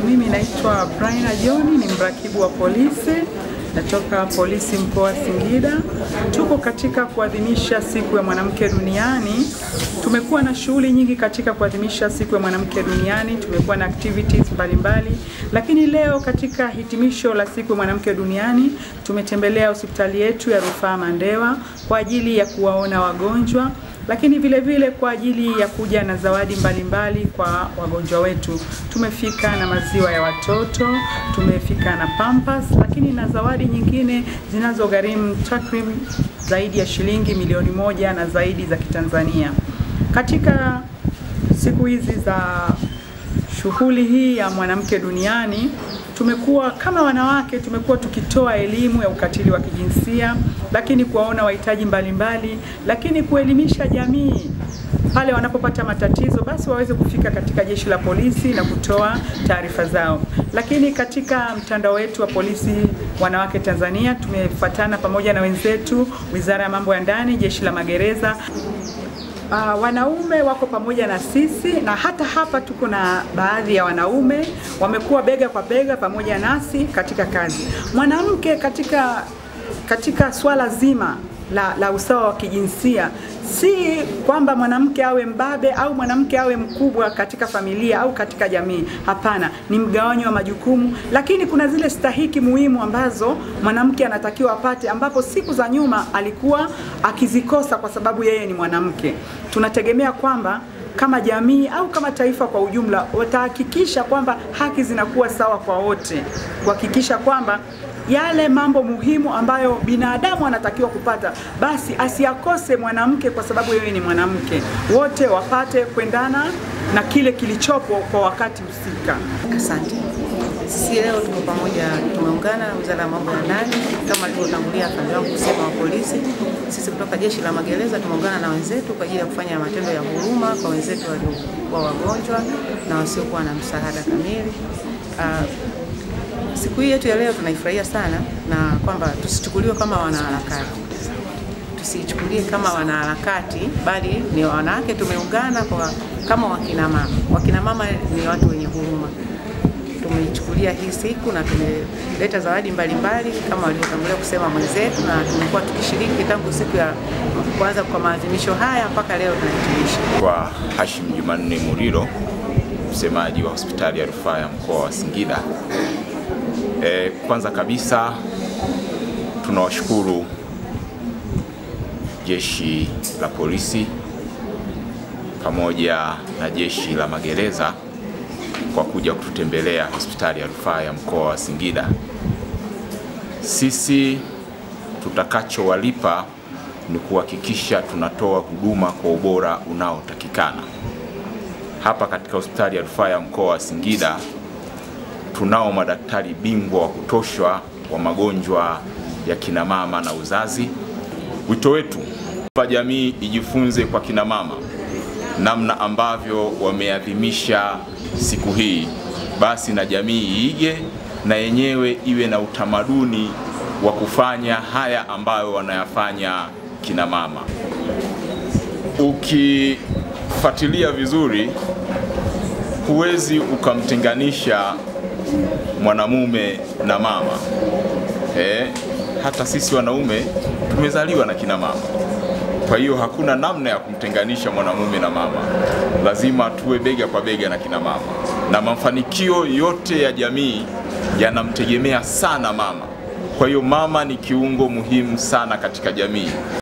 Mimi naitwa Brian John, ni mrakibu wa polisi, natoka polisi mkoa wa Singida. Tuko katika kuadhimisha siku ya mwanamke duniani. Tumekuwa na shughuli nyingi katika kuadhimisha siku ya mwanamke duniani, tumekuwa na activities mbalimbali. Lakini leo katika hitimisho la siku ya mwanamke duniani, tumetembelea hospitali yetu ya Rufaa Mandewa kwa ajili ya kuwaona wagonjwa, lakini vile vile kwa ajili ya kuja na zawadi mbalimbali kwa wagonjwa wetu. Tumefika na maziwa ya watoto, tumefika na pampers, lakini na zawadi nyingine zinazogharimu takriban zaidi ya shilingi milioni 1 na zaidi za Kitanzania. Katika siku hizi za shughuli hii ya mwanamke duniani, tumekuwa kama wanawake tukitoa elimu ya ukatili wa kijinsia, lakini kuwaona wahitaji mbalimbali, lakini kuelimisha jamii pale wanapopata matatizo basi waweze kufika katika jeshi la polisi na kutoa taarifa zao. Lakini katika mtandao wetu wa polisi wanawake Tanzania tumefuatana pamoja na wenzetu Wizara ya Mambo ya Ndani, Jeshi la Magereza. Wanaume wako pamoja na sisi, na hata hapa tuko na baadhi ya wanaume wamekuwa bega kwa bega pamoja nasi katika kazi. Mwanamke katika swala zima la usawa wa kijinsia, si kwamba mwanamke awe mbabe au mwanamke awe mkubwa katika familia au katika jamii. Hapana, ni mgawanyo wa majukumu, lakini kuna zile stahiki muhimu ambazo mwanamke anatakiwa apate, ambapo siku za nyuma alikuwa akizikosa kwa sababu yeye ni mwanamke. Tunategemea kwamba kama jamii au kama taifa kwa ujumla watahakikisha kwamba haki zinakuwa sawa kwa wote, kuhakikisha kwamba yale mambo muhimu ambayo binadamu anatakiwa kupata basi asiyakose mwanamke kwa sababu yeye ni mwanamke. Wote wapate kuendana na kile kilichopo kwa wakati husika. Asante. Sisi leo tuko pamoja, tumeungana na Wizara ya Mambo ya Ndani kama alivyotangulia afande wangu kusema wa polisi. Sisi kutoka Jeshi la Magereza tumeungana na wenzetu kwa ajili ya kufanya matendo ya huruma kwa wenzetu waliokuwa wagonjwa na wasiokuwa na msaada kamili. Siku hii yetu ya leo tunaifurahia sana, na kwamba tusichukuliwe kama wanaharakati. Tusichukulie kama wanaharakati, bali ni wanawake tumeungana kama wakina mama. Wakina mama ni watu wenye huruma. Tumeichukulia hii siku na tumeleta zawadi mbalimbali kama walivyotangulia kusema mwenzetu, na tumekuwa tukishiriki tangu siku ya kwanza kwa maadhimisho haya mpaka leo tunahitimisha. Kwa Hashim Jumanne Muriro, msemaji wa hospitali ya Rufaa ya mkoa wa Singida. Kwanza kabisa tunawashukuru Jeshi la Polisi pamoja na Jeshi la Magereza kwa kuja kututembelea hospitali ya Rufaa ya mkoa wa Singida. Sisi tutakachowalipa ni kuhakikisha tunatoa huduma kwa ubora unaotakikana. Hapa katika hospitali ya Rufaa ya mkoa wa Singida tunao madaktari bingwa wa kutosha wa magonjwa ya kina mama na uzazi. Wito wetu kwa jamii ijifunze kwa kina mama namna ambavyo wameadhimisha siku hii, basi na jamii iige na yenyewe iwe na utamaduni wa kufanya haya ambayo wanayafanya kina mama. Ukifuatilia vizuri huwezi ukamtenganisha mwanamume na mama. Hata sisi wanaume tumezaliwa na kina mama. Kwa hiyo hakuna namna ya kumtenganisha mwanamume na mama. Lazima tuwe bega kwa bega na kina mama. Na mafanikio yote ya jamii yanamtegemea sana mama. Kwa hiyo mama ni kiungo muhimu sana katika jamii.